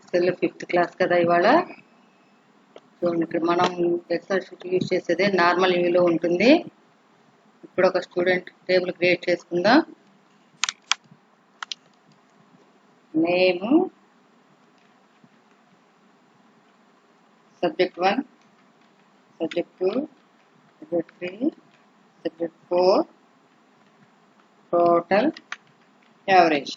XL 5th class కదా ఇవాళ. చూడండి, ఇక్కడ మనం ఎక్సెల్ షీట్ యూజ్ చేసేదే నార్మల్ వ్యూలో ఉంటుంది. ఇప్పుడు ఒక స్టూడెంట్ టేబుల్ క్రియేట్ చేసుకుందాం. Name, subject 1, subject 2, subject 3, subject 4, total, average.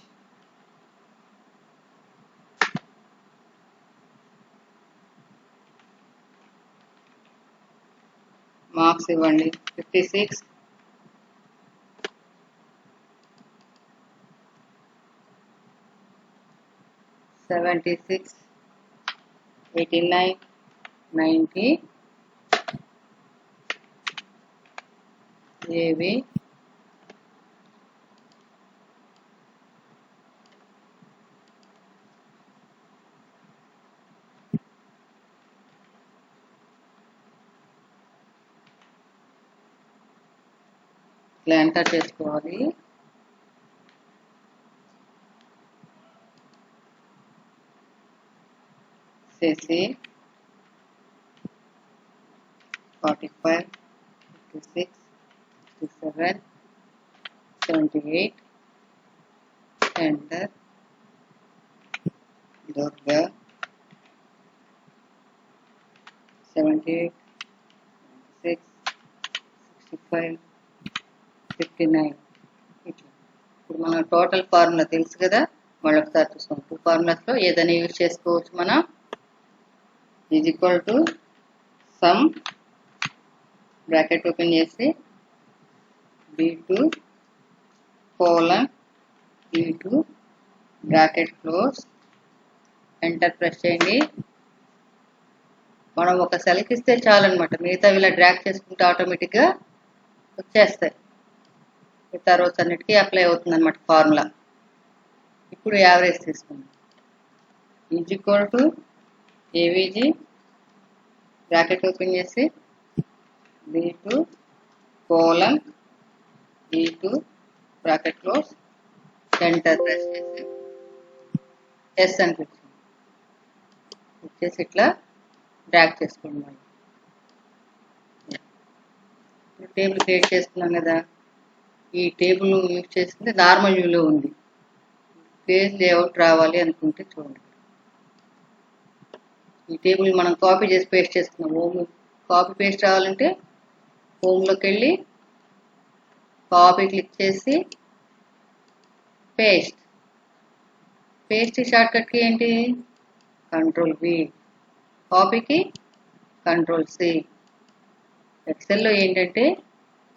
Marks ఇవ్వండి. 56, 76, 89, 90. ఏవి ఇట్లా ఎంటర్ చేసుకోవాలి. చేసి 45, 56, 67, 78, ఎంటర్. దుర్గా 78, 6, 65, 59. ఇట్లా ఇప్పుడు మన టోటల్ ఫార్ములా తెలుసు కదా, మళ్ళీ ఒకసారి చూస్తాం. 2 ఫార్ములాస్లో ఏదైనా యూజ్ చేసుకోవచ్చు మనం. Is equal to some, bracket open చేసి B2 colon E2 bracket close, enter press చేయండి. మనం ఒక సెల్కి ఇస్తే చాలన్నమాట, మిగతా ఇలా డ్రాగ్ చేసుకుంటే ఆటోమేటిక్గా వచ్చేస్తాయి. మిగతా రోస్ అన్నిటికీ అప్లై అవుతుంది అనమాట ఫార్ములా. ఇప్పుడు యావరేజ్ తీసుకుందాం. Is equal to AVG bracket open చేసి B2 colon E2 bracket close, enter press చేసి ఎస్ అని వచ్చేసి ఇట్లా డ్రాగ్ చేసుకోండి. టేబుల్ క్రియేట్ చేసుకున్నాం కదా, ఈ టేబుల్ యూజ్ చేసింది నార్మల్ వ్యూలో ఉంది. పేజ్ లేఅవుట్ రావాలి అనుకుంటే చూడండి, ఈ టేబుల్ మనం కాపీ చేసి పేస్ట్ చేసుకున్నాం. హోమ్ కాపీ పేస్ట్ రావాలంటే హోమ్లోకి వెళ్ళి కాపీ క్లిక్ చేసి పేస్ట్. పేస్ట్ షార్ట్కట్కి ఏంటి, కంట్రోల్ V, కాపీకి కంట్రోల్ C. ఎక్సెల్లో ఏంటంటే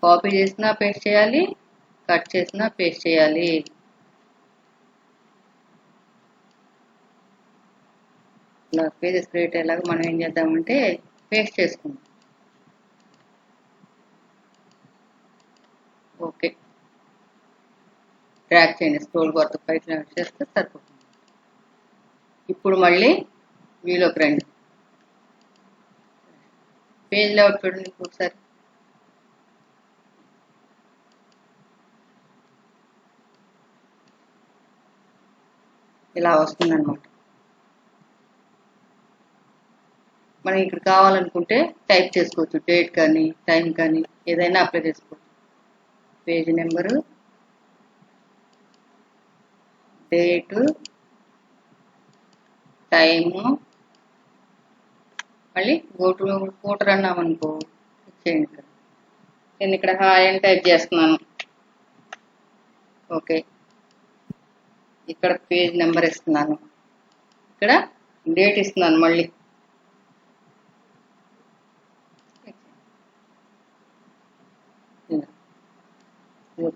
కాపీ చేసినా పేస్ట్ చేయాలి, కట్ చేసినా పేస్ట్ చేయాలి. ఇలా పేజెస్ క్రియేట్ అయ్యేలాగా మనం ఏం చేద్దామంటే పేస్ట్ చేసుకుందాం. ఓకే, డ్రాగ్ చేయండి, స్క్రోల్ బార్ పైకి చేస్తే సరిపోతుంది. ఇప్పుడు మళ్ళీ వ్యూలోకి రండి. పేజ్ లేఅవుట్ చూడండి ఒకసారి. ఇలా వస్తుందన్నమాట. మనం ఇక్కడ కావాలనుకుంటే టైప్ చేసుకోవచ్చు, డేట్ కానీ టైం కానీ ఏదైనా అప్లై చేసుకోవచ్చు. పేజ్ నెంబరు, డేటు, టైము, మళ్ళీ గోటు ఫోటర్ అన్నామనుకో చేయండి. ఇక్కడ నేను ఇక్కడ హాయ్ అని టైప్ చేస్తున్నాను. ఓకే, ఇక్కడ పేజ్ నెంబర్ ఇస్తున్నాను, ఇక్కడ డేట్ ఇస్తున్నాను. మళ్ళీ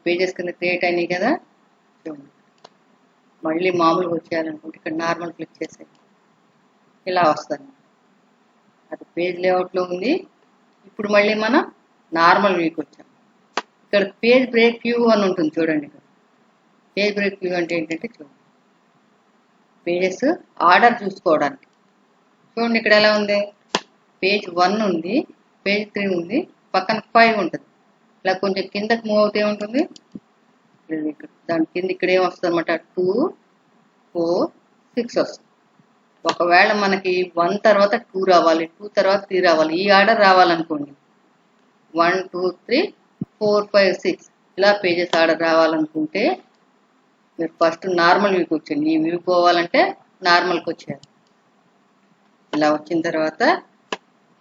పేజెస్ కింద క్రియేట్ అయినాయి కదా. చూడండి, మళ్ళీ మామూలుగా వచ్చేయాలనుకుంటే ఇక్కడ నార్మల్ క్లిక్ చేసే ఇలా వస్తుంది. అది పేజ్ లేఅవుట్లో ఉంది. ఇప్పుడు మళ్ళీ మనం నార్మల్ వ్యూకి వచ్చాం. ఇక్కడ పేజ్ బ్రేక్ వ్యూ అని ఉంటుంది చూడండి. ఇక్కడ పేజ్ బ్రేక్ వ్యూ అంటే ఏంటంటే చూడండి, పేజెస్ ఆర్డర్ చూసుకోవడానికి. చూడండి ఇక్కడ ఎలా ఉంది, పేజ్ 1 ఉంది, పేజ్ 3 ఉంది, పక్కన 5 ఉంటుంది. ఇలా కొంచెం కిందకి మూవ్ అవుతే ఉంటుంది, దాని కింద ఇక్కడ ఏమొస్తుంది అనమాట, 2, 4, 6 వస్తుంది. ఒకవేళ మనకి 1 తర్వాత 2 రావాలి, 2 తర్వాత 3 రావాలి, ఈ ఆర్డర్ రావాలనుకోండి, 1 2 3 4 5 6 ఇలా పేజెస్ ఆర్డర్ రావాలనుకుంటే మీరు ఫస్ట్ నార్మల్ వ్యూకి వచ్చేయండి. ఈ వ్యూ పోవాలంటే నార్మల్కి వచ్చేయాలి. ఇలా వచ్చిన తర్వాత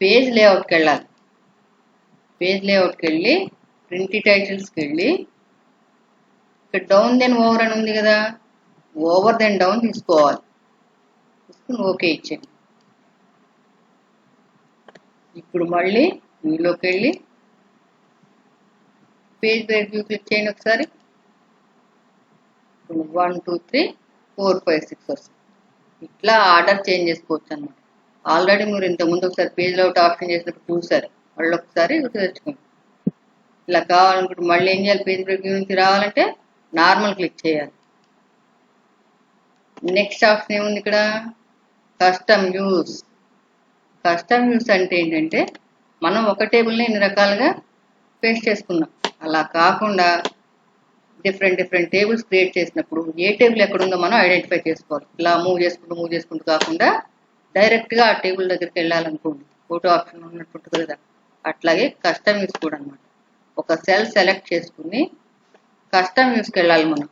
పేజ్ లేఅవుట్కి వెళ్ళాలి. పేజ్ లేఅవుట్కి వెళ్ళి ప్రింట్ టైటిల్స్కి వెళ్ళి ఇక్కడ డౌన్ దెన్ ఓవర్ అని ఉంది కదా, ఓవర్ దెన్ డౌన్ తీసుకోవాలి. తీసుకుని ఓకే ఇచ్చేయండి. ఇప్పుడు మళ్ళీ వ్యూలోకి వెళ్ళి పేజ్ బ్రేక్ వ్యూ క్లిక్ చేయండి ఒకసారి. 1 2 3 4 5 6 వస్తుంది. ఇట్లా ఆర్డర్ చేంజ్ చేసుకోవచ్చు అన్నమాట. ఆల్రెడీ మీరు ఇంతకుముందు ఒకసారి పేజ్ లేఅవుట్ ఆప్షన్ చేసినప్పుడు చూసారు, మళ్ళీ ఒకసారి తెచ్చుకోండి. ఇలా కావాలనుకుంటే మళ్ళీ ఏం చేయాలి, పేజ్ బ్రేక్ వ్యూ నుంచి రావాలంటే నార్మల్ క్లిక్ చేయాలి. నెక్స్ట్ ఆప్షన్ ఏముంది ఇక్కడ, కస్టమ్ వ్యూస్. కస్టమ్ వ్యూస్ అంటే ఏంటంటే మనం ఒక టేబుల్ని ఎన్ని రకాలుగా పేస్ట్ చేసుకున్నాం, అలా కాకుండా డిఫరెంట్ టేబుల్స్ క్రియేట్ చేసినప్పుడు ఏ టేబుల్ ఎక్కడుందో మనం ఐడెంటిఫై చేసుకోవాలి. ఇలా మూవ్ చేసుకుంటూ కాకుండా డైరెక్ట్గా ఆ టేబుల్ దగ్గరికి వెళ్ళాలనుకోండి, ఫోటో ఆప్షన్ ఉన్నట్టు కదా, అట్లాగే కస్టమ్ వ్యూస్ కూడా అనమాట. ఒక సెల్ సెలెక్ట్ చేసుకుని కస్టమ్ వ్యూస్కి వెళ్ళాలి. మనం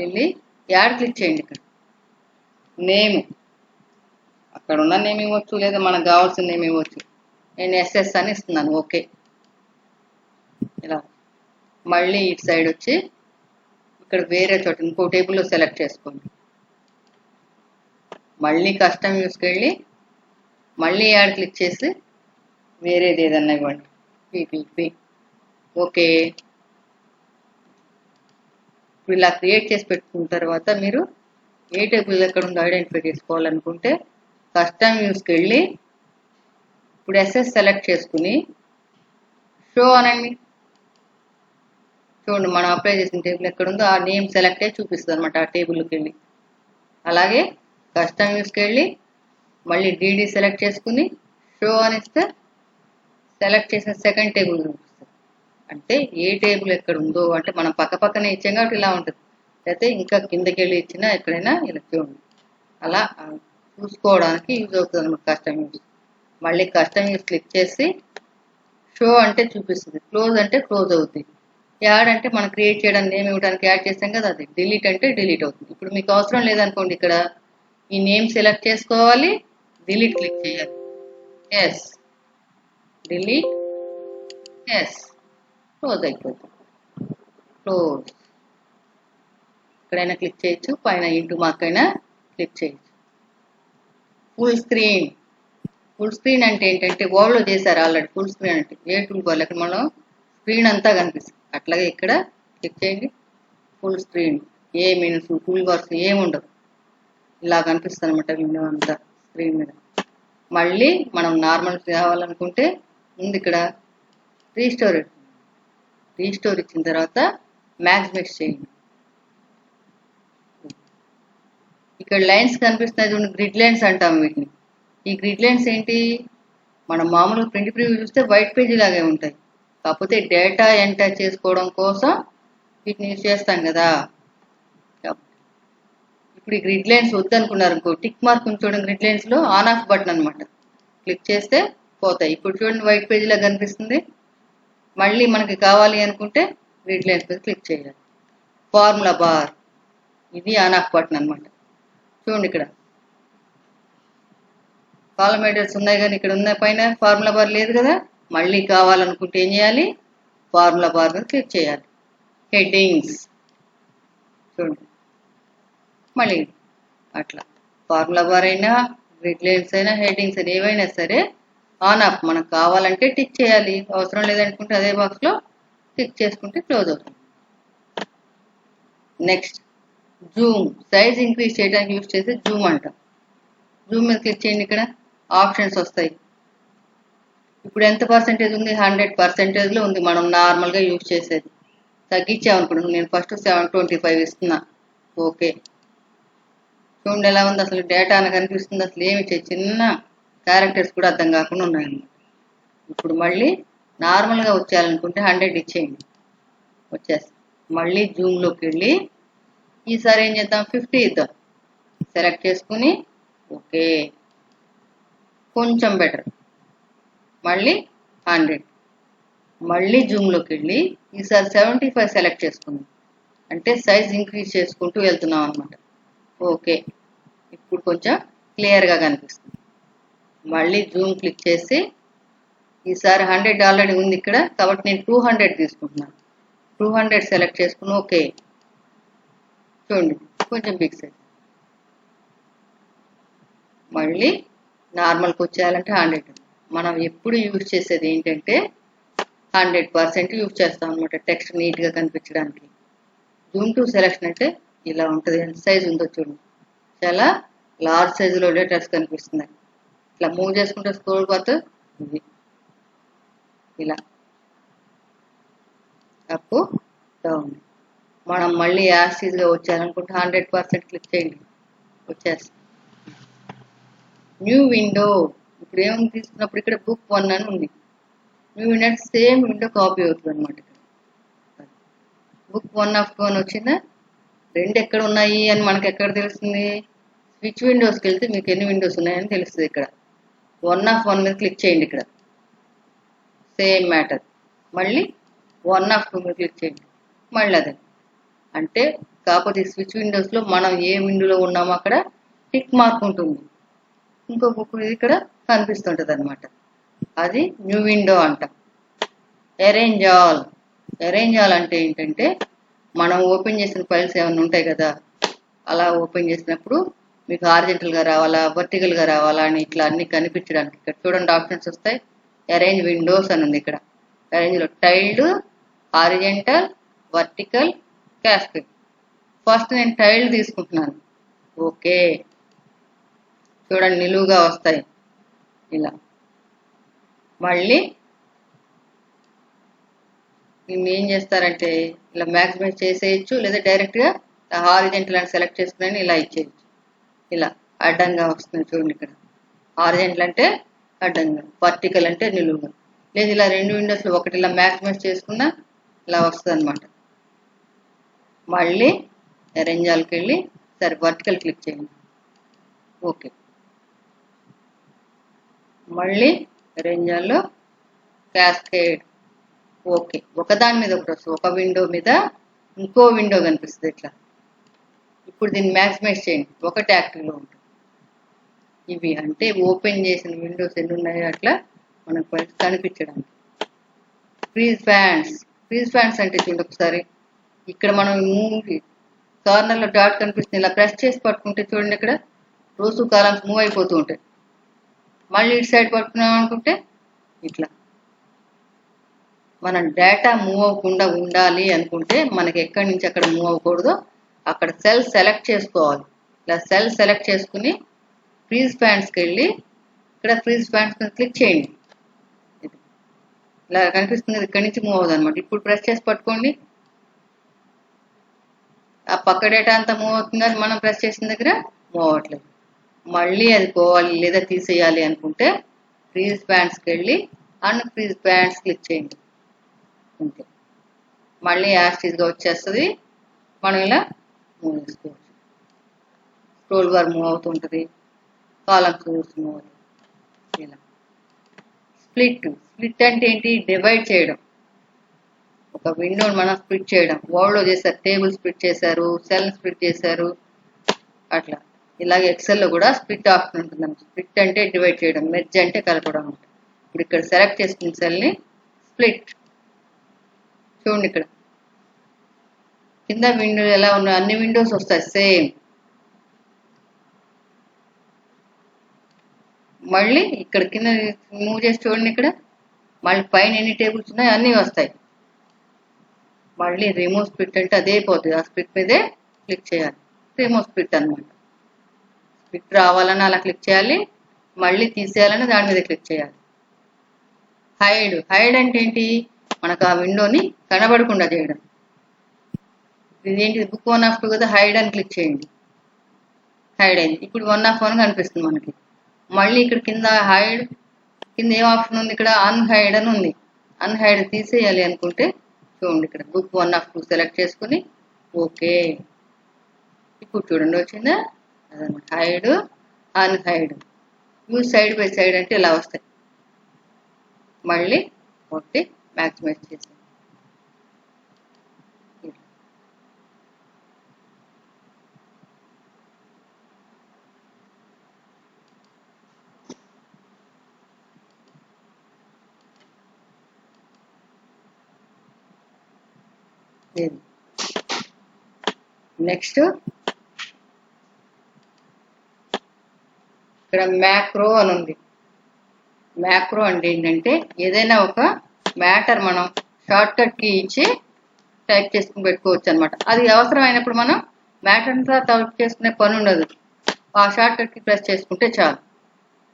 వెళ్ళి యాడ్ క్లిక్ చేయండి. ఇక్కడ నేమ్, అక్కడ ఉన్న నేమ్ ఇవ్వచ్చు, లేదా మనకు కావాల్సిన నేమ్ ఇవ్వచ్చు. నేను ఎస్ఎస్ అని ఇస్తున్నాను, ఓకే. ఇలా మళ్ళీ ఇటు సైడ్ వచ్చి ఇక్కడ వేరే చోట ఇంకో టేబుల్లో సెలెక్ట్ చేసుకోండి. మళ్ళీ కస్టమ్ వ్యూస్కి వెళ్ళి మళ్ళీ యాడ్ క్లిక్ చేసి వేరేది ఏదన్నా ఇవ్వండి, పీపీపీ, ఓకే. ఇప్పుడు ఇలా క్రియేట్ చేసి పెట్టుకున్న తర్వాత మీరు ఏ టేబుల్ ఎక్కడ ఉందో ఐడెంటిఫై చేసుకోవాలనుకుంటే కస్టమ్ వ్యూస్కి వెళ్ళి ఇప్పుడు ఎస్ఎస్ సెలెక్ట్ చేసుకుని షో అనండి. చూడండి, మనం అప్లై చేసిన టేబుల్ ఎక్కడుందో ఆ నేమ్ సెలెక్ట్ అయ్యి చూపిస్తుంది అనమాట ఆ టేబుల్కి వెళ్ళి. అలాగే కస్టమ్ వ్యూస్కి వెళ్ళి మళ్ళీ డీడీ సెలెక్ట్ చేసుకుని షో అని ఇస్తే సెలెక్ట్ చేసిన సెకండ్ టేబుల్ చూపిస్తుంది. అంటే ఏ టేబుల్ ఎక్కడ ఉందో, అంటే మనం పక్కనే ఇచ్చాం కాబట్టి ఇలా ఉంటుంది, అయితే ఇంకా కిందకి వెళ్ళి ఇచ్చినా ఎక్కడైనా ఇలా చూడండి. అలా చూసుకోవడానికి యూజ్ అవుతుంది అనమాట కస్టమ్ వ్యూస్. మళ్ళీ కస్టమ్ వ్యూస్ క్లిక్ చేసి షో అంటే చూపిస్తుంది, క్లోజ్ అంటే క్లోజ్ అవుతుంది, యాడ్ అంటే మనం క్రియేట్ చేయడానికి నేమ్ ఇవ్వడానికి యాడ్ చేస్తాం కదా, అది డిలీట్ అంటే డిలీట్ అవుతుంది. ఇప్పుడు మీకు అవసరం లేదనుకోండి, ఇక్కడ ఈ నేమ్ సెలెక్ట్ చేసుకోవాలి, డిలీట్ క్లిక్ చేయాలి, ఎస్, డిలీట్, ఎస్, క్లోజ్ అయిపోతుంది. క్లోజ్ ఎక్కడైనా క్లిక్ చేయొచ్చు, పైన ఇంటూ మార్క్ అయినా క్లిక్ చేయొచ్చు. Full screen. ఫుల్ స్క్రీన్ అంటే ఏంటంటే వర్డ్లో చేశారు ఆల్రెడీ. ఫుల్ స్క్రీన్ అంటే ఏ టూల్ బార్ అక్కడ మనం స్క్రీన్ అంతా కనిపిస్తుంది, అట్లాగే ఇక్కడ క్లిక్ చేయండి, ఫుల్ స్క్రీన్. ఏ మీన్స్ టూల్ బార్స్ ఏముండవు, ఇలా కనిపిస్తుంది అనమాట విండో అంతా స్క్రీన్ మీద. మళ్ళీ మనం నార్మల్ కావాలనుకుంటే ముందు ఇక్కడ రీస్టోర్ ఇచ్చిన తర్వాత మ్యాక్సిమైజ్ చేయండి. ఇక్కడ లైన్స్ కనిపిస్తున్నాయి చూడండి, గ్రిడ్ లైన్స్ అంటాం వీటిని. ఈ గ్రిడ్ లైన్స్ ఏంటి, మనం మామూలుగా ప్రింట్ ప్రివ్యూ చూస్తే వైట్ పేజీ లాగే ఉంటాయి, కాకపోతే డేటా ఎంటర్ చేసుకోవడం కోసం వీటిని యూజ్ చేస్తాం కదా. ఇప్పుడు ఈ గ్రిడ్ లైన్స్ వద్దనుకున్నారు అనుకో, టిక్ మార్క్ చూడండి గ్రిడ్ లైన్స్లో, ఆన్ ఆఫ్ బటన్ అనమాట, క్లిక్ చేస్తే పోతాయి. ఇప్పుడు చూడండి వైట్ పేజీలా కనిపిస్తుంది. మళ్ళీ మనకి కావాలి అనుకుంటే గ్రిడ్ లైన్స్ మీద క్లిక్ చేయాలి. ఫార్ములా బార్, ఇది ఆన్ ఆఫ్ బటన్ అనమాట. చూడండి ఇక్కడ కాలమ్ హెడర్స్ ఉన్నాయి కానీ ఇక్కడ ఉన్న పైన ఫార్ములా బార్ లేదు కదా. మళ్ళీ కావాలనుకుంటే ఏం చేయాలి, ఫార్ములా బార్ మీద క్లిక్ చేయాలి. హెడ్డింగ్స్ చూడండి, మళ్ళీ అట్లా ఫార్ములా బార్ అయినా గ్రిడ్ లైన్స్ అయినా హెడ్డింగ్స్ అయినా ఏవైనా సరే ఆన్ ఆఫ్, మనకు కావాలంటే టిక్ చేయాలి, అవసరం లేదనుకుంటే అదే బాక్స్లో టిక్ చేసుకుంటే క్లోజ్ అవుతుంది. నెక్స్ట్ జూమ్, సైజ్ ఇంక్రీజ్ చేయడానికి యూజ్ చేసే జూమ్ అంటాం. జూమ్ మీద క్లిక్ చేయండి, ఇక్కడ ఆప్షన్స్ వస్తాయి. ఇప్పుడు ఎంత పర్సెంటేజ్ ఉంది, 100%లో ఉంది మనం నార్మల్గా యూజ్ చేసేది. తగ్గించామనుకోండి, నేను ఫస్ట్ 725 ఇస్తున్నా, ఓకే. చూడండి ఎలా ఉంది, అసలు డేటా అని కనిపిస్తుంది, అసలు ఏమి చిన్న క్యారెక్టర్స్ కూడా అర్థం కాకుండా ఉన్నాయన్నమాట. ఇప్పుడు మళ్ళీ నార్మల్గా వచ్చేయాలనుకుంటే 100 ఇచ్చేయండి, వచ్చేస్తాం. మళ్ళీ జూమ్లోకి వెళ్ళి ఈసారి ఏం చేద్దాం, 50 ఇద్దాం. సెలెక్ట్ చేసుకుని ఓకే, కొంచెం బెటర్, మళ్ళీ 100, మళ్ళీ జూమ్లోకి వెళ్ళి ఈసారి 75 సెలెక్ట్ చేసుకుందాం. అంటే సైజ్ ఇంక్రీజ్ చేసుకుంటూ వెళ్తున్నాం అనమాట. ఓకే, ఇప్పుడు కొంచెం క్లియర్గా కనిపిస్తుంది. మళ్ళీ జూమ్ క్లిక్ చేసి ఈసారి 100 ఆల్రెడీ ఉంది ఇక్కడ కాబట్టి నేను 200 తీసుకుంటున్నాను. 200 సెలెక్ట్ చేసుకుని ఓకే, చూడండి కొంచెం బిగ్ సైజ్. మళ్ళీ నార్మల్కి వచ్చేయాలంటే 100. మనం ఎప్పుడు యూజ్ చేసేది ఏంటంటే 100% యూజ్ చేస్తాం అనమాట టెక్స్ట్ నీట్గా కనిపించడానికి. జూమ్ టు సెలెక్షన్ అంటే ఇలా ఉంటుంది. ఎంత సైజ్ ఉందో చూడండి, చాలా లార్జ్ సైజులో లెటర్స్ కనిపిస్తున్నాయి. ఇట్లా మూవ్ చేసుకుంటే స్క్రోల్ పోతే ఇది ఇలా అప్ డౌన్. మనం మళ్ళీ యాసిడ్గా వచ్చారనుకుంటే 100% క్లిక్ చేయండి, వచ్చేస్తుంది. న్యూ విండో, ఇప్పుడు ఏముంది తీసుకున్నప్పుడు ఇక్కడ బుక్ 1 అని ఉంది. New window same window copy అవుతుంది అనమాట. బుక్ 1 ఆఫ్ 2 అని వచ్చిందా, 2 ఎక్కడ ఉన్నాయి అని మనకి ఎక్కడ తెలుస్తుంది? స్విచ్ విండోస్కి వెళ్తే మీకు ఎన్ని విండోస్ ఉన్నాయని తెలుస్తుంది. ఇక్కడ 1 ఆఫ్ 1 మీద క్లిక్ చేయండి, ఇక్కడ సేమ్ మ్యాటర్. మళ్ళీ 1 ఆఫ్ 2 మీద క్లిక్ చేయండి, మళ్ళీ అదే. అంటే కాకపోతే స్విచ్ విండోస్లో మనం ఏ విండోలో ఉన్నామో అక్కడ టిక్ మార్క్ ఉంటుంది, ఇంకో బుక్ ఇక్కడ కనిపిస్తుంటుంది అనమాట. అది న్యూ విండో అంట. అరేంజ్ ఆల్, అరేంజ్ ఆల్ అంటే ఏంటంటే మనం ఓపెన్ చేసిన ఫైల్స్ ఏమైనా ఉంటాయి కదా, అలా ఓపెన్ చేసినప్పుడు మీకు హారిజెంటల్గా రావాలా వర్టికల్గా రావాలా అని ఇట్లా అన్ని కనిపించడానికి ఇక్కడ చూడండి ఆప్షన్స్ వస్తాయి. అరేంజ్ విండోస్ అని ఉంది ఇక్కడ. అరేంజ్లో tiled, horizontal, vertical, cascade. First నేను టైల్డ్ తీసుకుంటున్నాను. ఓకే, చూడండి నిలువుగా వస్తాయి ఇలా. మళ్ళీ దీన్ని ఏం చేస్తారంటే ఇలా మ్యాక్సిమైజ్ చేసేయచ్చు, లేదా డైరెక్ట్గా హారిజెంటల్ అని సెలెక్ట్ చేసుకుని ఇలా ఇచ్చేయచ్చు. ఇలా అడ్డంగా వస్తుంది చూడండి ఇక్కడ. హారిజెంటల్ అంటే అడ్డంగా, వర్టికల్ అంటే నిలువుగా. లేదు ఇలా 2 విండోస్లో ఒకటి ఇలా మ్యాక్సిమైజ్ చేసుకున్నా ఇలా వస్తుంది అనమాట. మళ్ళీ అరేంజాల్కి వెళ్ళి సరే వర్టికల్ క్లిక్ చేయండి, ఓకే. మళ్ళీ అరేంజాల్లో క్యాస్కేడ్, ఓకే. ఒకదాని మీద ఒకటి వస్తుంది, ఒక విండో మీద ఇంకో విండో కనిపిస్తుంది ఇట్లా. ఇప్పుడు దీన్ని మ్యాక్సిమైజ్ చేయండి, ఒకటి యాక్టివ్లో ఉంటుంది. ఇవి అంటే ఓపెన్ చేసిన విండోస్ ఎన్ని ఉన్నాయో అట్లా మనకు కనిపించడానికి. ఫ్రీజ్ ఫ్యాన్స్, ఫ్రీజ్ ఫ్యాన్స్ అంటే చూడండి ఒకసారి ఇక్కడ మనం మూవ్ కార్నర్లో డాట్ కనిపిస్తుంది, ఇలా ప్రెస్ చేసి పట్టుకుంటే చూడండి ఇక్కడ రోస్ కాలమ్స్ మూవ్ అయిపోతూ ఉంటాయి. మళ్ళీ ఇటు సైడ్ పట్టుకున్నాం అనుకుంటే ఇట్లా. మనం డేటా మూవ్ అవ్వకుండా ఉండాలి అనుకుంటే మనకి ఎక్కడి నుంచి అక్కడ మూవ్ అవ్వకూడదో అక్కడ సెల్ సెలెక్ట్ చేసుకోవాలి. ఇలా సెల్ సెలెక్ట్ చేసుకుని ఫ్రీజ్ ఫ్యాన్స్కి వెళ్ళి ఇక్కడ ఫ్రీజ్ ఫ్యాన్స్ మీద క్లిక్ చేయండి. ఇలా కనిపిస్తుంది, ఇక్కడి నుంచి మూవ్ అవుతుంది అనమాట. ఇప్పుడు ప్రెస్ చేసి పట్టుకోండి, ఆ పక్క డేటా అంతా మూవ్ అవుతుంది, అది మనం ప్రెస్ చేసిన దగ్గర మూవ్ అవ్వట్లేదు. మళ్ళీ అది పోవాలి లేదా తీసేయాలి అనుకుంటే ఫ్రీజ్ ఫ్యాన్స్కి వెళ్ళి అన్ఫ్రీజ్ ఫ్యాన్స్ క్లిక్ చేయండి, అంతే. మళ్ళీ యాస్టీస్గా వచ్చేస్తుంది. మనం ఇలా మూవ్ చేసుకోవచ్చు. స్క్రోల్ బార్ మూవ్ అవుతుంటుంది, కాలమ్స్ మూవ్ అవుతుంది ఇలా. స్ప్లిట్, స్ప్లిట్ అంటే ఏంటి? డివైడ్ చేయడం. ఒక విండోని మనం స్ప్లిట్ చేయడం. వర్డ్లో చేశారు, టేబుల్ స్ప్లిట్ చేశారు, సెల్ స్ప్లిట్ చేశారు, అట్లా. ఇలాగే ఎక్సెల్లో కూడా స్ప్లిట్ ఆప్షన్ ఉంటుందండి. స్ప్లిట్ అంటే డివైడ్ చేయడం, మెర్జ్ అంటే కలపడం ఉంటుంది. ఇప్పుడు ఇక్కడ సెలెక్ట్ చేసుకున్న సెల్ని స్ప్లిట్ చూడండి, ఇక్కడ కింద విండో ఎలా ఉన్నాయి అన్ని విండోస్ వస్తాయి సేమ్. మళ్ళీ ఇక్కడ కింద మూవ్ చేసి చూడండి, ఇక్కడ మళ్ళీ పైన ఎన్ని టేబుల్స్ ఉన్నాయో అన్నీ వస్తాయి. మళ్ళీ రిమూవ్ స్ప్లిట్ అంటే అదే పోతుంది, ఆ స్ప్లిట్ మీదే క్లిక్ చేయాలి. రిమూవ్ స్ప్లిట్ అనమాట. స్ప్లిట్ రావాలని అలా క్లిక్ చేయాలి, మళ్ళీ తీసేయాలని దాని మీద క్లిక్ చేయాలి. హైడ్, హైడ్ అంటే ఏంటి? మనకు ఆ విండోని కనబడకుండా చేయడం. ఇదేంటి? బుక్ 1 ఆఫ్ 2 కదా, హైడ్ అని క్లిక్ చేయండి, హైడ్ అయింది. ఇప్పుడు 1 ఆఫ్ 1 కనిపిస్తుంది మనకి. మళ్ళీ ఇక్కడ కింద హైడ్ కింద ఏం ఆప్షన్ ఉంది? ఇక్కడ అన్హైడ్ అని ఉంది. అన్హైడ్ తీసేయాలి అనుకుంటే చూడండి, ఇక్కడ బుక్ 1 ఆఫ్ 2 సెలెక్ట్ చేసుకుని ఓకే. ఇప్పుడు చూడండి వచ్చిందా, అదనమాట. హైడ్, అన్హైడ్. ఇవి సైడ్ బై సైడ్ అంటే ఇలా వస్తాయి. మళ్ళీ ఒకటి మ్యాక్సిమైజ్ చేసాం. నెక్స్ట్ ఇక్కడ మ్యాక్రో అని ఉంది. మ్యాక్రో అంటే ఏంటంటే ఏదైనా ఒక మ్యాటర్ మనం షార్ట్ కట్ కీ ఇచ్చి టైప్ చేసుకుని పెట్టుకోవచ్చు అనమాట. అది అవసరమైనప్పుడు మనం మ్యాటర్ అంతా టైప్ చేసుకునే పని ఉండదు. ఆ షార్ట్ కట్ కీ ప్రెస్ చేసుకుంటే చాలు.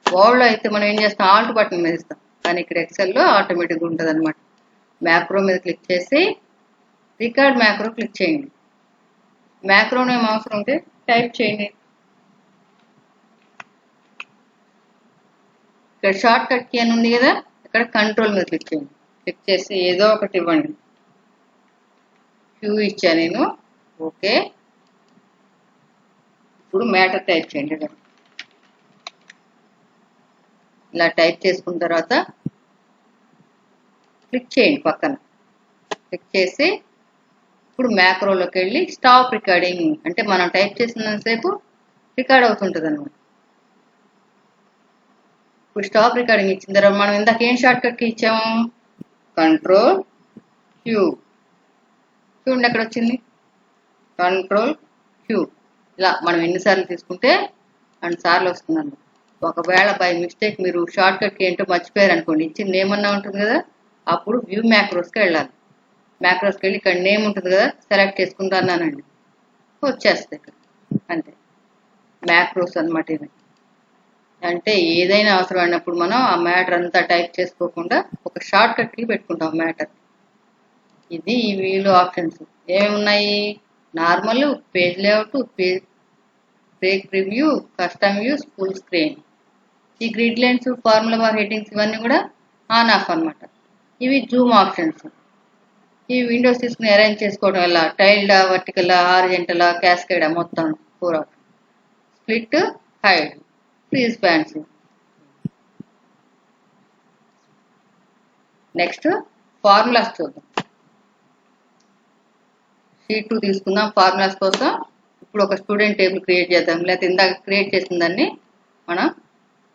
వర్డ్లో అయితే మనం ఏం చేస్తాం, ఆల్ట్ బటన్ మీద ఇస్తాం, కానీ ఇక్కడ ఎక్సెల్లో ఆటోమేటిక్గా ఉంటుంది అనమాట. మ్యాక్రో మీద క్లిక్ చేసి రికార్డ్ మ్యాక్రో క్లిక్ చేయండి. మ్యాక్రో నేమ్ అవసరం ఉంటే టైప్ చేయండి. ఇక్కడ షార్ట్ కట్ కీ అని ఉంది కదా, ఇక్కడ కంట్రోల్ మీద క్లిక్ చేయండి. క్లిక్ చేసి ఏదో ఒకటి ఇవ్వండి. క్యూ ఇచ్చా నేను. ఓకే. ఇప్పుడు మ్యాటర్ టైప్ చేయండి. ఇలా టైప్ చేసుకున్న తర్వాత క్లిక్ చేయండి పక్కన. క్లిక్ చేసి ఇప్పుడు మ్యాక్రోలోకి వెళ్ళి స్టాప్ రికార్డింగ్ అంటే మనం టైప్ చేసినంతసేపు రికార్డ్ అవుతుంటుంది అనమాట. ఇప్పుడు స్టాప్ రికార్డింగ్ ఇచ్చిన తర్వాత మనం ఇందాక ఏం షార్ట్ కట్కి ఇచ్చాము, కంట్రోల్ క్యూ. చూడండి ఎక్కడ వచ్చింది, కంట్రోల్ క్యూ. ఇలా మనం ఎన్నిసార్లు తీసుకుంటే అన్నిసార్లు వస్తుందండి. ఒకవేళ బై మిస్టేక్ మీరు షార్ట్ కట్కి ఏంటో మర్చిపోయారు అనుకోండి, ఇచ్చింది నేమ్ అన్నా ఉంటుంది కదా, అప్పుడు వ్యూ మ్యాక్రోస్కి వెళ్ళాలి. మ్యాక్రోస్కి వెళ్ళి ఇక్కడ నేమ్ ఉంటుంది కదా, సెలెక్ట్ చేసుకుంటానండి, వచ్చేస్తాయి ఇక్కడ. అంతే, మ్యాక్రోస్ అనమాట ఇది. అంటే ఏదైనా అవసరం అయినప్పుడు మనం ఆ మ్యాటర్ అంతా టైప్ చేసుకోకుండా ఒక షార్ట్ కట్కి పెట్టుకుంటాం మ్యాటర్. ఇది ఈ వ్యూలో ఆప్షన్స్ ఏమేమి ఉన్నాయి, normal, page layout, break preview, custom views, full screen. ఈ grid lines, formula bar, headings ఇవన్నీ కూడా ఆన్ ఆఫ్ అనమాట. ఇవి జూమ్ ఆప్షన్స్. ఈ విండోస్ తీసుకుని అరేంజ్ చేసుకోవడం వల్ల టైల్డా, వర్టికలా, హారిజెంటలా, క్యాస్కేడా మొత్తం 4 option. Split, hide, freeze bands. Next formulas చూద్దాం. షీట్ 2 తీసుకుందాం ఫార్ములాస్ కోసం. ఇప్పుడు ఒక స్టూడెంట్ టేబుల్ క్రియేట్ చేద్దాం, లేకపోతే ఇందాక క్రియేట్ చేసిన దాన్ని మనం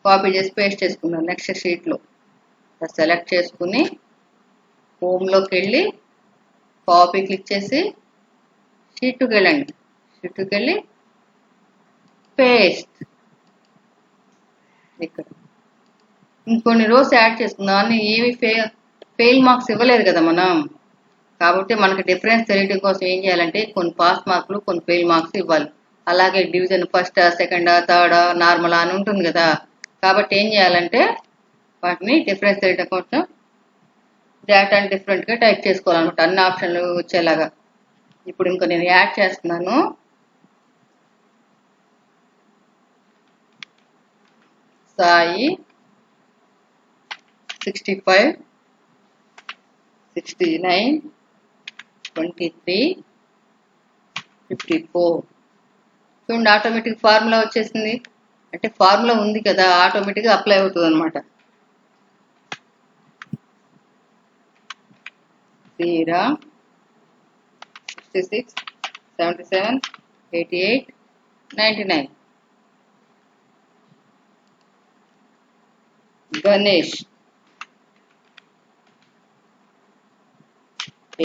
కాపీ చేసి పేస్ట్ చేసుకుందాం. నెక్స్ట్ షీట్లో సెలెక్ట్ చేసుకుని హోమ్లోకి వెళ్ళి కాపీ క్లిక్ చేసి షీట్ 2కి వెళ్ళండి. షీట్ 2కి వెళ్ళి పేస్ట్. ఇక్కడ ఇంకొన్ని రోస్ యాడ్ చేసుకుందాం. అన్ని ఏమి ఫెయిల్ మార్క్స్ ఇవ్వలేదు కదా మనం, కాబట్టి మనకి డిఫరెన్స్ తెలియడం కోసం ఏం చేయాలంటే కొన్ని పాస్ మార్కులు, కొన్ని ఫెయిల్ మార్క్స్ ఇవ్వాలి. అలాగే division first, second, third, normal అని ఉంటుంది కదా, కాబట్టి ఏం చేయాలంటే వాటిని డిఫరెన్స్ తెలియడం కోసం డేటాని డిఫరెంట్గా టైప్ చేసుకోవాలన్నమాట, అన్ని ఆప్షన్లు వచ్చేలాగా. ఇప్పుడు ఇంకో నేను యాడ్ చేస్తున్నాను. సాయి 65, 69, 23, 54. చూడండి ఆటోమేటిక్ ఫార్ములా వచ్చేసింది. అంటే ఫార్ములా ఉంది కదా, ఆటోమేటిక్గా అప్లై అవుతుంది అనమాట. శ్రీరామ్ 66, 77, 88, 99. గణేష్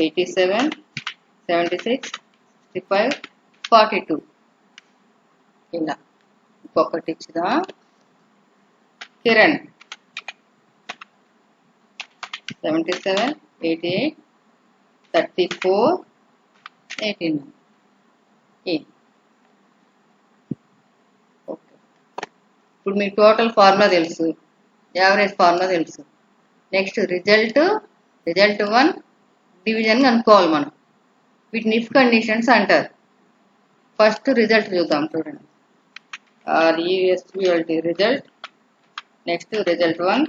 87, 76, 65, 42. ఇలా ఇంకొకటి ఇచ్చిదా. కిరణ్ 77, 88, 34, 89. ఓకే. ఇప్పుడు మీకు టోటల్ ఫార్ములా తెలుసు, యావరేజ్ ఫార్ములా తెలుసు. నెక్స్ట్ రిజల్ట్ 1 డివిజన్ కనుక్కోవాలి మనం. వీటిని ఇఫ్ కండిషన్స్ అంటారు. ఫస్ట్ రిజల్ట్ చూద్దాం. చూడండి, RESULT result. Next result 1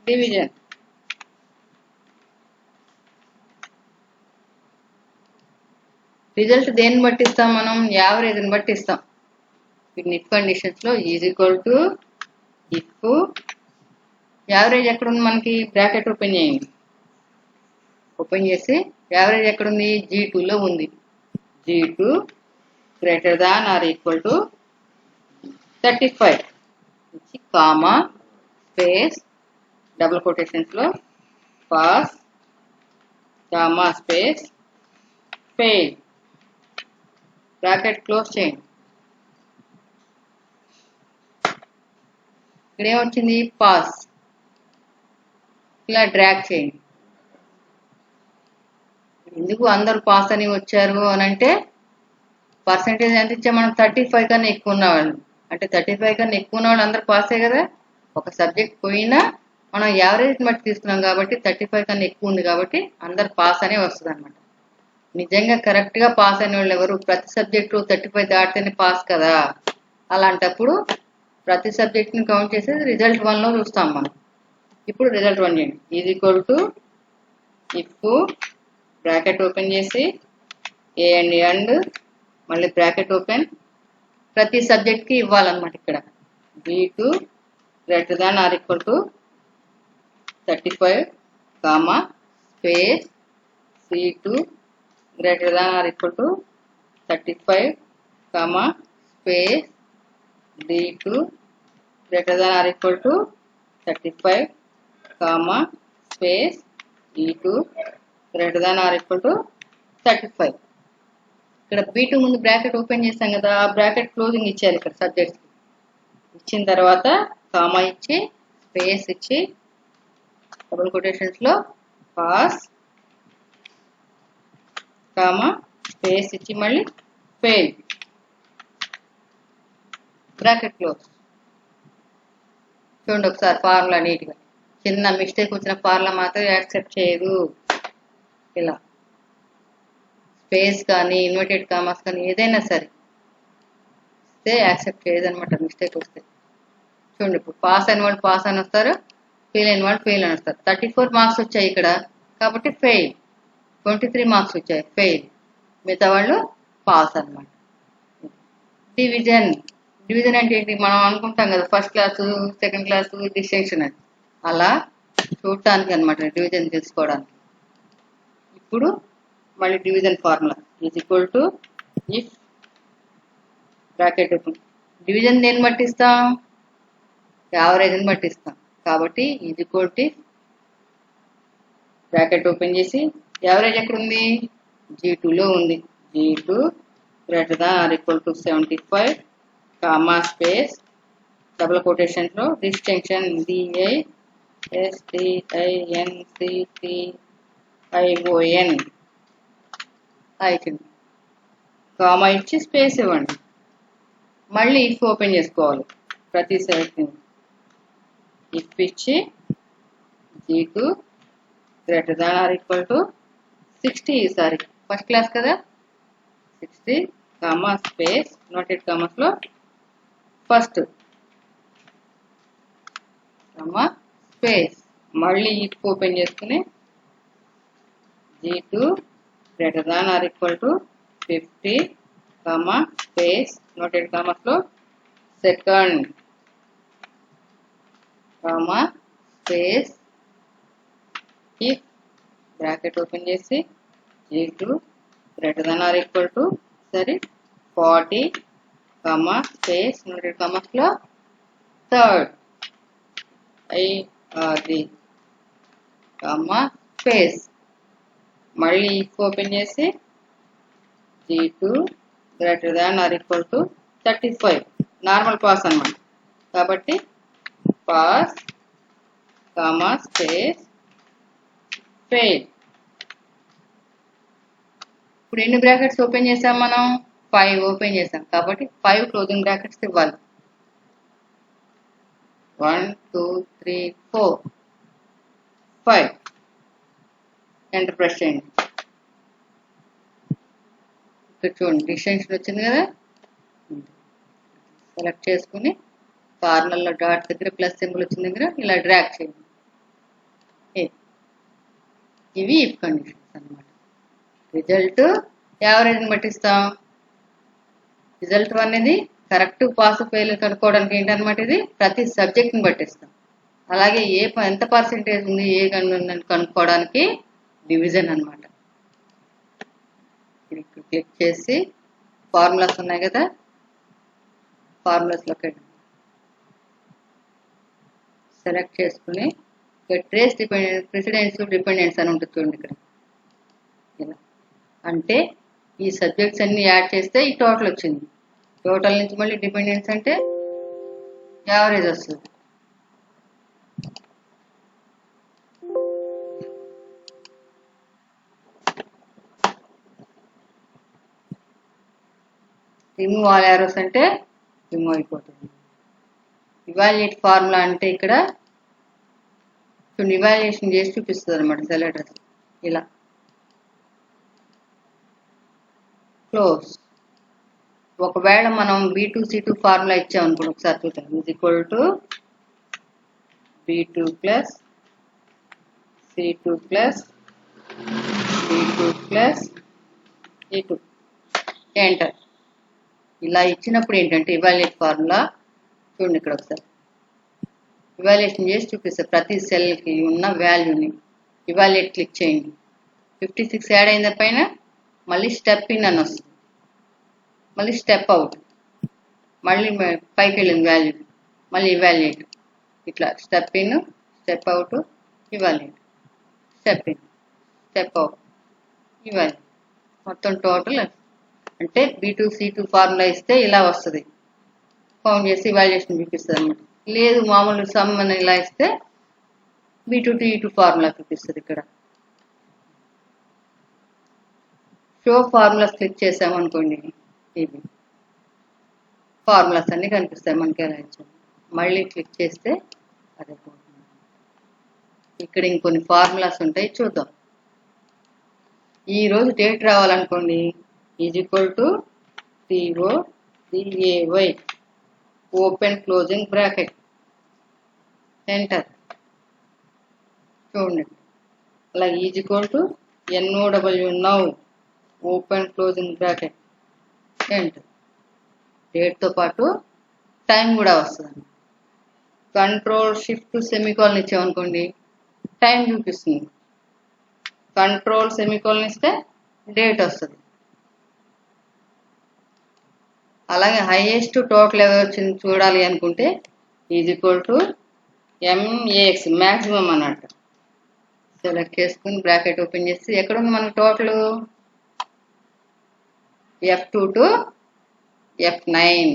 division. Result దేన్ని బట్టి ఇస్తాం, మనం యావరేజ్ని బట్టి ఇస్తాం. వీటిని ఇఫ్ కండిషన్స్లో is equal to if average ఎక్కడుంది మనకి, బ్రాకెట్ ఓపెన్ చేయండి. ఓపెన్ చేసి యావరేజ్ ఎక్కడుంది, G2లో ఉంది. G2 greater than or equal to 35 ఇచ్చి కామా స్పేస్ డబుల్ కొటేషన్స్లో pass comma space fail bracket close చేయండి. ఇక్కడ ఏమొచ్చింది, పాస్. ఇలా డ్రాగ్ చేయండి. ఎందుకు అందరూ పాస్ అని వచ్చారు అని అంటే పర్సంటేజ్ ఎంత ఇచ్చా మనం, 35 కన్నా ఎక్కువ ఉన్నవాళ్ళు. అంటే 35 కన్నా ఎక్కువ ఉన్న వాళ్ళు అందరూ పాసే కదా. ఒక సబ్జెక్ట్ పోయినా మనం యావరేజ్ బట్టి తీసుకున్నాం కాబట్టి 35 కన్నా ఎక్కువ ఉంది కాబట్టి అందరు పాస్ అనే వస్తుంది అనమాట. నిజంగా కరెక్ట్గా పాస్ అనే వాళ్ళు ఎవరు, ప్రతి సబ్జెక్టు 35 దాటితేనే పాస్ కదా. అలాంటప్పుడు ప్రతి సబ్జెక్ట్ని కౌంట్ చేసేది రిజల్ట్ 1లో చూస్తాం మనం. ఇప్పుడు రిజల్ట్ 1 చేయండి. Is equal to if bracket open చేసి ఏ అండ్ మళ్ళీ బ్రాకెట్ ఓపెన్, ప్రతి సబ్జెక్ట్కి ఇవ్వాలన్నమాట. ఇక్కడ G2 greater than or equal to 35 comma space C2 greater than or equal to 35 comma space D2 greater than or equal to 35 comma space E2 greater than or equal to 35. ఇక్కడ B2 ముందు bracket open చేస్తాం కదా, ఆ bracket closing ఇచ్చారు ఇక్కడ subjects. ఇచ్చిన తర్వాత comma ఇచ్చి స్పేస్ ఇచ్చి డబుల్ కొటేషన్స్లో పాస్ కామా స్పేస్ ఇచ్చి మళ్ళీ ఫెయిల్ బ్రాకెట్ క్లోజ్. చూడండి ఒకసారి ఫార్ములా నీట్గా. చిన్న మిస్టేక్ వచ్చిన ఫార్ములా మాత్రం యాక్సెప్ట్ చేయదు. ఇలా స్పేస్ కానీ ఇన్వర్టెడ్ కామర్స్ కానీ ఏదైనా సరే వస్తే యాక్సెప్ట్ చేయదనమాట మిస్టేక్ వస్తే. చూడండి ఇప్పుడు పాస్ అయిన వాళ్ళు పాస్ అని వస్తారు, ఫెయిల్ అయిన వాళ్ళు ఫెయిల్ అని వస్తారు. 34 మార్క్స్ వచ్చాయి ఇక్కడ కాబట్టి ఫెయిల్, 23 మార్క్స్ వచ్చాయి ఫెయిల్, మిగతా వాళ్ళు పాస్ అనమాట. డివిజన్ అంటే ఏంటి, మనం అనుకుంటాం కదా first class second class distinction అని, అలా చూడటానికి అనమాట డివిజన్ తెలుసుకోవడానికి. ఇప్పుడు మళ్ళీ division formula is equal to if bracket open. Division దేన్ని బట్టి ఇస్తాం, యావరేజ్ని బట్టి ఇస్తాం కాబట్టి is equal to bracket open చేసి యావరేజ్ ఎక్కడ ఉంది, G2లో ఉంది. G2 greater than or equal to 75 comma space double కొటేషన్స్లో డిస్టింక్షన్ DISTINCTION అయిపోయింది. కామా ఇచ్చి స్పేస్ ఇవ్వండి. మళ్ళీ ఇఫ్ ఓపెన్ చేసుకోవాలి ప్రతి సైడ్ని. ఇఫ్ ఇచ్చి G2 greater than or equal to 60, ఈసారి ఫస్ట్ క్లాస్ కదా, 60 కామా స్పేస్ నోటెడ్ కామర్స్లో ఫస్ట్ కామా స్పేస్ మళ్ళీ ఇఫ్ ఓపెన్ చేసుకుని G2 greater than or equal to 50 comma space noted కామర్స్లో second comma space if bracket open చేసి G2 greater than or equal to 40 comma space noted కామర్స్లో third IRD comma space మళ్ళీ if open చేసి G2 greater than or equal to 35 normal pass అన్నమాట కాబట్టి pass comma space fail. ఇప్పుడు ఎన్ని brackets open చేసాం మనం, 5 ఓపెన్ చేసాం కాబట్టి 5 క్లోజింగ్ బ్రాకెట్స్ ఇవ్వాలి. 1 2 3 4 5 ఎంటర్ ప్రెస్ చేయండి. ఇక్కడ చూడండి డిస్టింక్షన్ వచ్చింది కదా, సెలెక్ట్ చేసుకుని కార్నర్లో డాట్ దగ్గర ప్లస్ సింబల్ వచ్చిన దగ్గర ఇలా డ్రాగ్ చేయండి. ఇవి ఇఫ్ కండిషన్స్ అన్నమాట. రిజల్ట్ యావరేజ్ని పట్టిస్తాం. రిజల్ట్ అనేది కరెక్ట్ పాస్ ఫెయిల్ కనుక్కోవడానికి ఏంటన్నమాట, ఇది ప్రతి సబ్జెక్ట్ని పట్టిస్తాం. అలాగే ఎంత పర్సెంటేజ్ ఉంది ఏ కనుక్కోవడానికి డివిజన్ అనమాట. ఇప్పుడు క్లిక్ చేసి ఫార్ములాస్ ఉన్నాయి కదా, ఫార్ములాస్లోకి సెలెక్ట్ చేసుకుని ట్రేస్ ప్రెసిడెంట్స్ డిపెండెంట్స్ అని ఉంటుంది చూడండి ఇక్కడ. ఇలా అంటే ఈ సబ్జెక్ట్స్ అన్ని యాడ్ చేస్తే ఈ టోటల్ వచ్చింది. టోటల్ నుంచి మళ్ళీ డిపెండెంట్స్ అంటే యావరేజ్ వస్తుంది. రిమూవ్ ఆల్ యారోస్ అంటే రిమూవ్ అయిపోతుంది. ఇవాల్యుయేట్ ఫార్ములా అంటే ఇక్కడ ఇవాల్యుయేషన్ చేసి చూపిస్తుంది అనమాట సెలెక్టర్స్. ఇలా క్లోజ్. ఒకవేళ మనం B2 C2 ఫార్ములా ఇచ్చామనుకోండి, ఒకసారి చూద్దాం. = B2 + C2 + B2 + E2 enter. ఇలా ఇచ్చినప్పుడు ఏంటంటే ఇవాల్యుయేట్ ఫార్ములా చూడండి ఇక్కడ ఒకసారి ఇవాల్యుయేషన్ చేసి చూపిస్తారు. ప్రతి సెల్కి ఉన్న వాల్యూని ఇవాల్యుయేట్ క్లిక్ చేయండి. 56 యాడ్ అయిన పైన మళ్ళీ స్టెప్ ఇన్ అని వస్తుంది, మళ్ళీ స్టెప్ అవుట్, మళ్ళీ పైకి వెళ్ళింది వాల్యూ, మళ్ళీ ఇవాల్యుయేట్. ఇట్లా step in, step out, evaluate, step in, step out, evaluate. మొత్తం టోటల్ అంటే B2 C2 ఫార్ములా ఇస్తే ఇలా వస్తుంది. కౌంట్ చేసి ఇవాల్యుయేషన్ చూపిస్తుంది అన్నమాట. లేదు మామూలు సమ్ అని ఇలా ఇస్తే B2 to E2 ఫార్ములా చూపిస్తుంది. ఇక్కడ షో ఫార్ములాస్ క్లిక్ చేసామనుకోండి, ఇవి ఫార్ములాస్ అన్నీ కనిపిస్తాయి మనకి ఎలా ఇచ్చాము. మళ్ళీ క్లిక్ చేస్తే అదే పోతుంది. ఇక్కడ ఇంకొన్ని ఫార్ములాస్ ఉంటాయి, చూద్దాం. ఈరోజు డేట్ రావాలనుకోండి, =COCAY open closing bracket enter. చూడండి అలా =NOW now open closing bracket enter. డేట్తో పాటు టైం కూడా వస్తుంది. Ctrl+Shift సెమీకోలన్ ఇచ్చామనుకోండి, టైం చూపిస్తుంది. కంట్రోల్ సెమీకోలన్ ఇస్తే డేట్ వస్తుంది. అలాగే హైయెస్ట్ టోటల్ ఎవరు వచ్చింది చూడాలి అనుకుంటే MAX మ్యాక్సిమం అన్నట్టు సెలెక్ట్ చేసుకుని బ్రాకెట్ ఓపెన్ చేసి ఎక్కడుంది మనకు total F2 to F9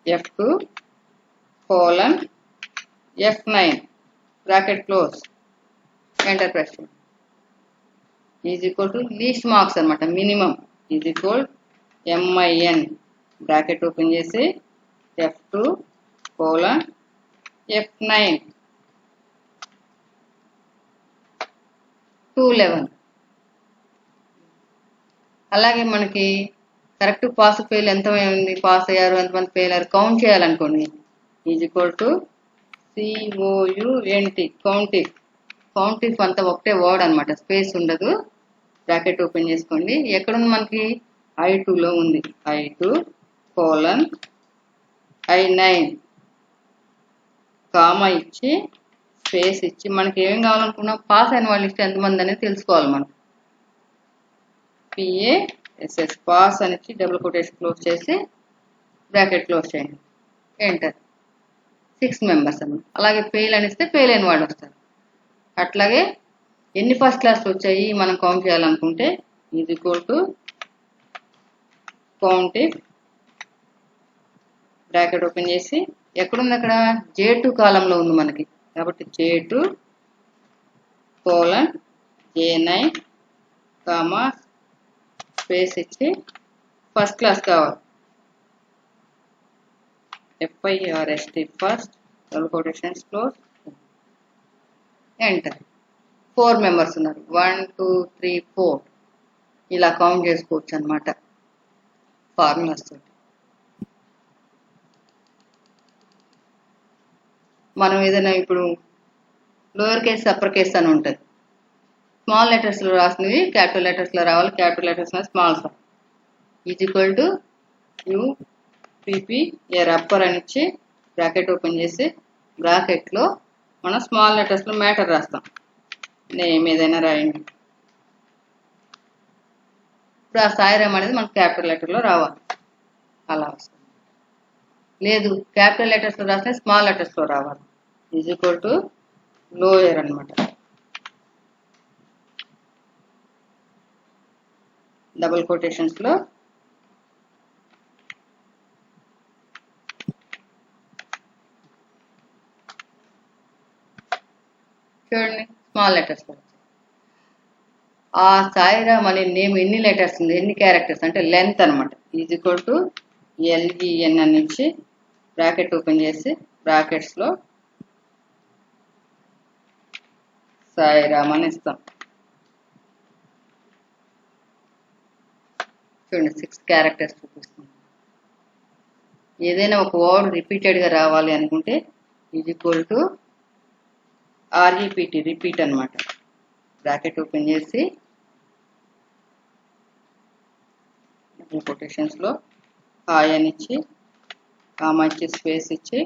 F2:F9 bracket close enter press. Least marks అనమాట, మినిమం MIN బ్రాకెట్ ఓపెన్ చేసి F2:F9 211. అలాగే మనకి కరెక్ట్ పాస్ ఫెయిల్ ఎంత ఉంది, పాస్ అయ్యారు ఎంతమంది ఫెయిల్ అయ్యారు కౌంట్ చేయాలనుకోండి, COUNT కౌంటిఫ్ అంతా ఒకటే వర్డ్ అనమాట, స్పేస్ ఉండదు. బ్రాకెట్ ఓపెన్ చేసుకోండి. ఎక్కడుంది మనకి I2లో ఉంది, I2:I9 కామా ఇచ్చి స్పేస్ ఇచ్చి మనకి ఏం కావాలనుకున్నాం, పాస్ అయిన వాళ్ళ లిస్ట్ ఎంతమంది అనేది తెలుసుకోవాలి. మనం PASS పాస్ అని ఇచ్చి డబుల్ కొటేషన్ క్లోజ్ చేసి బ్రాకెట్ క్లోజ్ చేయండి, ఎంటర్. 6 మెంబర్స్ అన్నమాట. అలాగే ఫెయిల్ అని ఇస్తే ఫెయిల్ అయిన వాళ్ళు వస్తారు. అట్లాగే ఎన్ని ఫస్ట్ క్లాస్లు వచ్చాయి మనం కౌంట్ చేయాలనుకుంటే కౌంటిఫ్ బ్రాకెట్ ఓపెన్ చేసి ఎక్కడుంది, అక్కడ J2 కాలంలో ఉంది మనకి, కాబట్టి J2:J9 కామా స్పేస్ ఇచ్చి ఫస్ట్ క్లాస్ కావాలి, FIRST first double quotations close enter. 4 members ఉన్నారు, 1 2 3 4 ఇలా కౌంట్ చేసుకోవచ్చు అనమాట ఫార్ములాస్ తోటి. మనం ఏదైనా ఇప్పుడు లోయర్ కేస్ అప్పర్ కేస్ అని ఉంటుంది, స్మాల్ లెటర్స్లో రాసినవి క్యాపిటల్ లెటర్స్లో రావాలి, క్యాపిటల్ లెటర్స్లో small sum is equal to UPP A rubber అని ఇచ్చి బ్రాకెట్ ఓపెన్ చేసి బ్రాకెట్లో మనం స్మాల్ లెటర్స్లో మ్యాటర్ రాస్తాం. నేమ్ ఏదైనా రాయండి. ఇప్పుడు ఆ సాయిరామ్ అనేది మనకు క్యాపిటల్ లెటర్లో రావాలి, అలా వస్తుంది. లేదు క్యాపిటల్ లెటర్స్లో రాస్తే స్మాల్ లెటర్స్లో రావాలి. ఈజ్ ఈక్వల్ టు లోయర్ అనమాట. డబుల్ కొటేషన్స్లో చూడండి స్మాల్ లెటర్స్లో ఆ సాయిరామ్ అనే నేమ్ ఎన్ని లెటర్స్ ఉంది, ఎన్ని క్యారెక్టర్స్ అంటే లెంత్ అనమాట. ఈజ్ ఈక్వల్ టు LEN అని నుంచి బ్రాకెట్ ఓపెన్ చేసి బ్రాకెట్స్లో సాయిరామ్ అని ఇస్తాం. చూడండి 6 క్యారెక్టర్స్ చూపిస్తుంది. ఏదైనా ఒక వర్డ్ రిపీటెడ్గా రావాలి అనుకుంటే is equal to REPT repeat అనమాట. బ్రాకెట్ ఓపెన్ చేసి కొటేషన్స్లో హాయ్ అని ఇచ్చి కామా ఇచ్చి స్పేస్ ఇచ్చి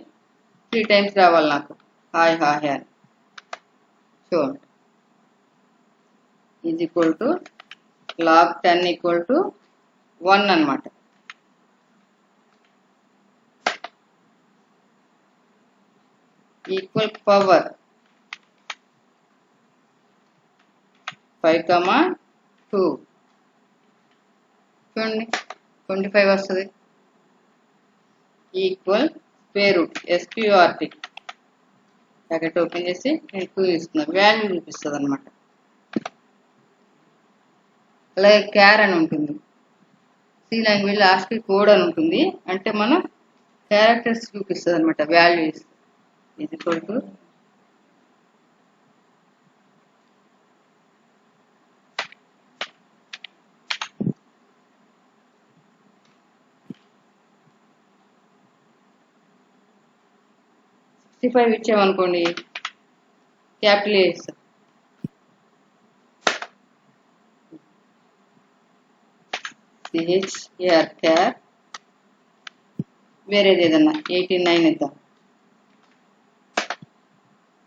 3 టైమ్స్ రావాలి నాకు హాయ్ హాయ్ అని. చూడండి is equal to log 10 equal to 1 అనమాట. ఈక్వల్ పవర్ 5,2 చూడండి 25 వస్తుంది. Equal square root SQRT bracket open చేసి నేను 2 ఇస్తున్నాను, వాల్యూ చూపిస్తుంది అనమాట. అలాగే క్యార్ అని ఉంటుంది. సి లాంగ్వేజ్ లాస్ట్కి కోడ్ అని ఉంటుంది, అంటే మనం క్యారెక్టర్స్ చూపిస్తుంది అనమాట, values. Is equal to $65 ఇచ్చామనుకోండి capital ఏ ఇస్తాం. CHAR క్యార్ వేరేది ఏదన్నా 89 ఇద్దాం,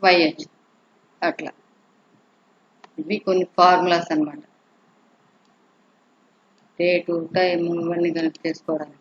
YH అట్లా. ఇవి కొన్ని ఫార్ములాస్ అనమాట, డేటు టైము ఇవన్నీ కనెక్ట్ చేసుకోవడానికి.